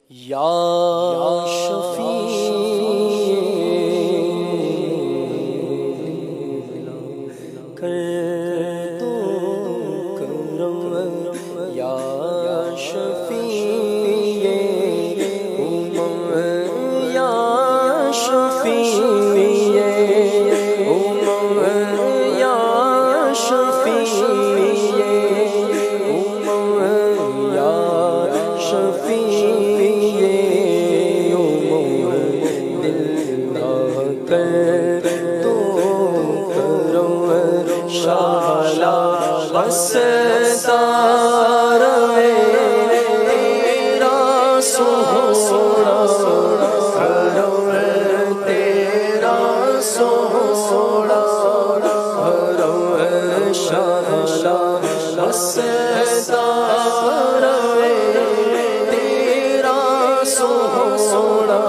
یا شفیع کر دو کرم یا شفیع امم یا شفیع امم یا شفیع امم یا شفیع ستار تیرا سونا حرم تیرا سونا حرم شالا ستار تیرا سونا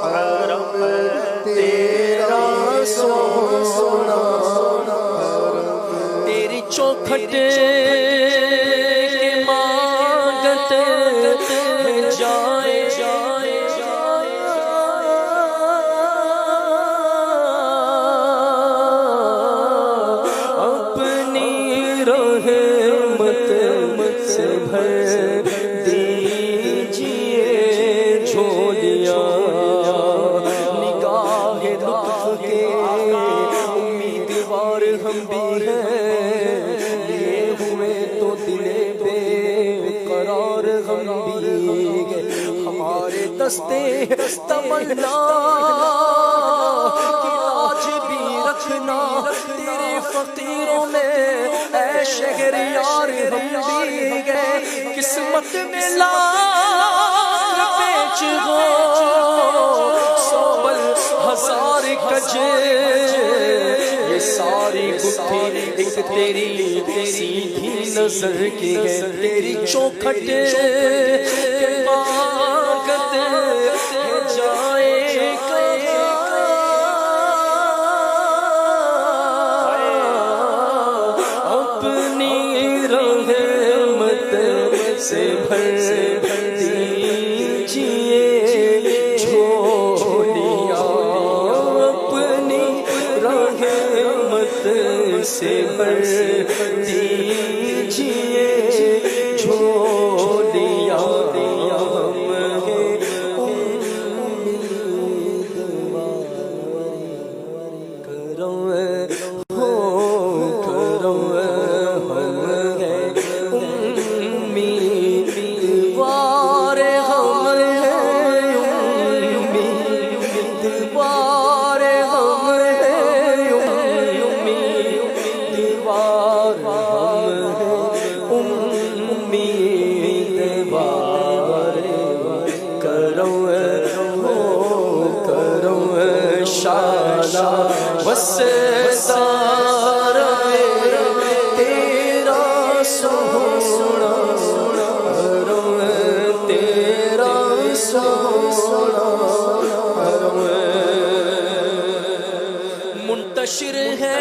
حرم تیرا سونا چوکھٹ کے مانگت جائے اپنی رحمت سے بھر دیجئے جھولیاں نگاہ لطف کے امیدوار ہم بھی ہیں ہمارے دستے تمنا کی لاج بھی رکھنا تیرے فقیروں میں اے شہر یار ہم بھی گئے قسمت میں لاکھ پیچ ہو سوبل ہزار کجے یہ ساری گتھی ایک تیری سیدھی نظر کی ہے تیری چوکھٹ کے مانگت جائے اپنی رحمت سے بھر دیجئے جھولیاں اپنی رحمت سے بھر دیجئے جھولیاں بس سارا تیرا سونا حرم تیرا سونا حرم منتشر ہے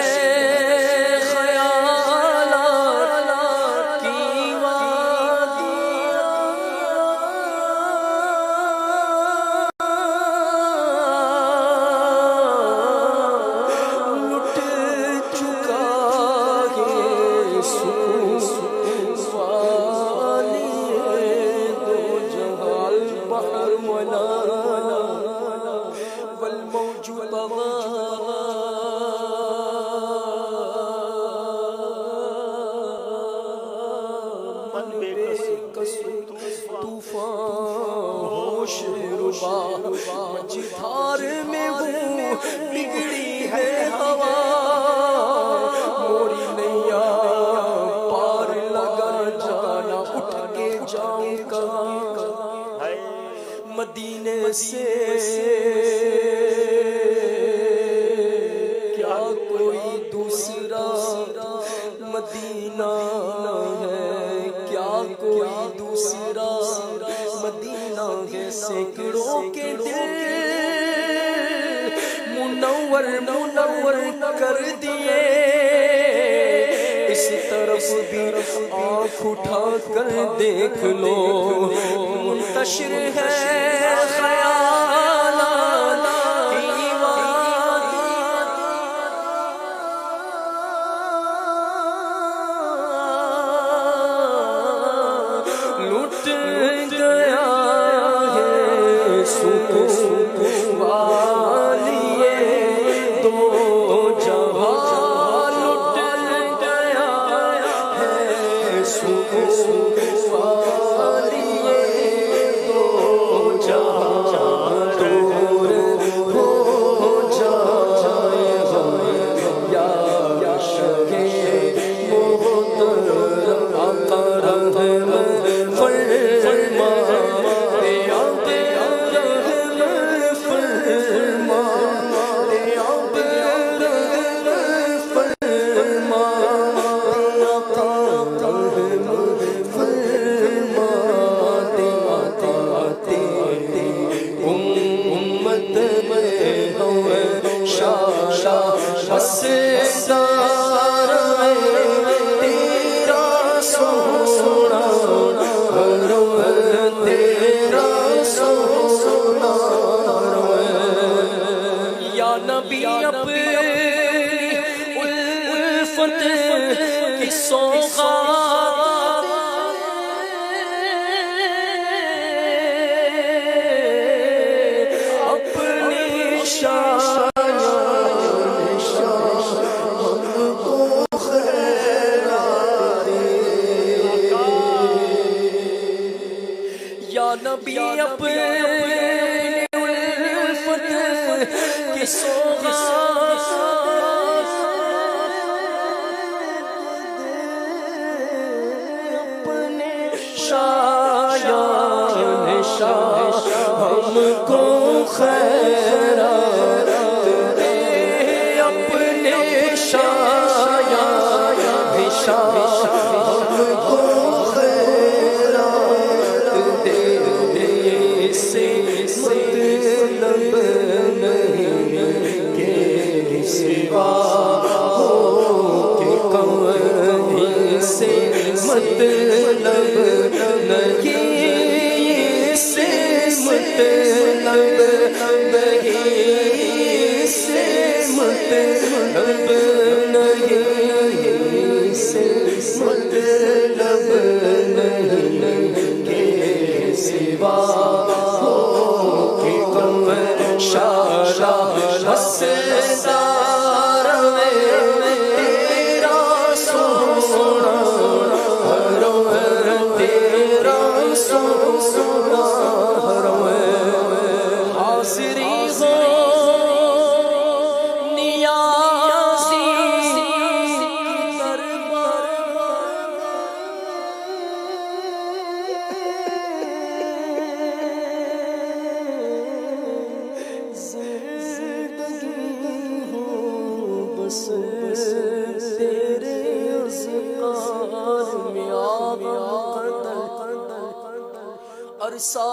طوفان ہوش ربا مجھار میں وہ بگڑی ہے ہوا موری نیا پار لگا جانا اٹھ کے جاؤں کہاں مدینے سے کیا کوئی دوسرا مدینہ ہے کیا کوئی دوسرا مدینہ ہے سینکڑوں کے دل منور منور کر دیے اس طرف بھی آنکھ اٹھا کر دیکھ لو منتشر ہے خیالات لٹ گیا ہے سکون والیے دو جہاں لٹ گیا ہے سکون والیے دو جہاں دور ہو جائے یا شگے محترم آقا رحم فرما یا رحم فرما یا رحم فرما آقا رحم فرما آتے امت میں ہوئے شاشا بسدار تیرا سونا تیرا سونا یا نبی اپنی الفت کی سوغات اپنی شان یا نبی اپنی الفت کی سوغات اپنے شایان شاہ ہم کو خیرات دے اپنے شایان شاہ ہم کو سے مطلب نہیں کہ سوا ہو کہ کہیں سے مطلب نہیں سے مطلب نہیں سے مطلب نہیں سے مطلب نہیں کہ سوا شاشا بسدار تیرا سونا تیرا سونا حاضری ہو نیازی تیرے اذکار میں عرصہ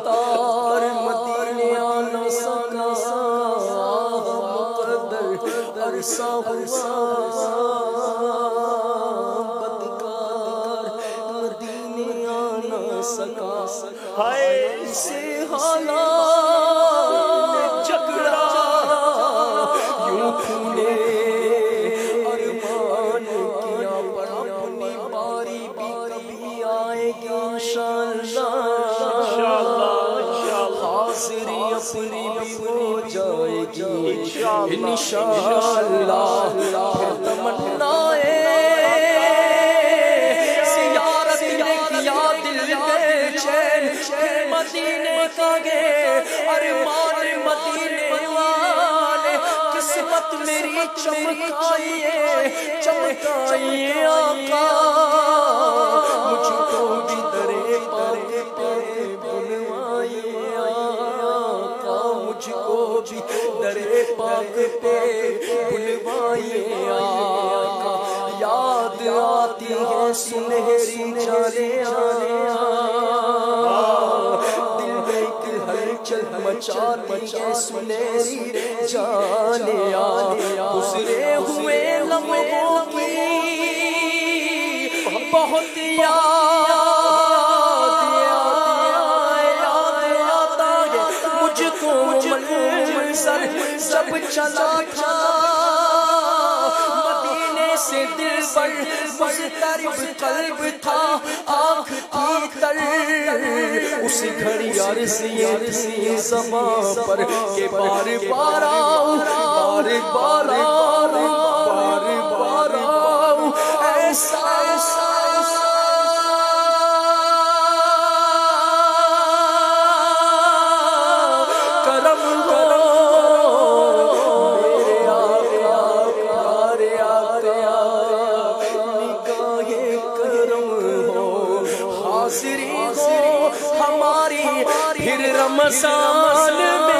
تار مدینے آنا سکا مقدر عرصہ بدکار مدینے آنا سکا سے حالات جھگڑا یوں کھولے ارمان کیا پر اپنی باری بھی کبھی آئے گی انشاءاللہ حاضری اپنی بھی ہو جائے گی انشاءاللہ تمنائے زیارت نے کیا دل بے چین مدینے کا گئے ارمان مدینے والے قسمت میری چمکائیے چمکائیے آقا مجھ کو بھی درے پاک پہ بنوائیے آقا مجھ کو بھی درے پاک پہ بنوائیے آقا یاد آتی ہے سنہری جالیاں دل میں ایک ہلچل مچاتی ہے سنہری جالیاں گزرے ہوئے لمحوں کی بہت یاد آتا ہے مجھ کو منظر سب چلا تھا مدینے سے دل پر مضطرب قلب تھا آنکھ تھی تر اس گھڑی عرضیاں تھی زباں پر کہ بار بار آؤ بار بار آؤ بار بار آؤ ایسا کرم میرے آقا پیارے آقا نگاہ کرم ہو حاضری ہو ہماری پھر رمضان میں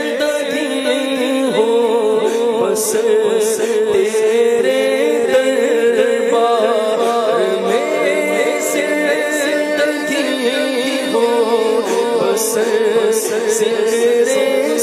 زندگی ہو بس تیرے دربار میں زندگی ہو بس تیرے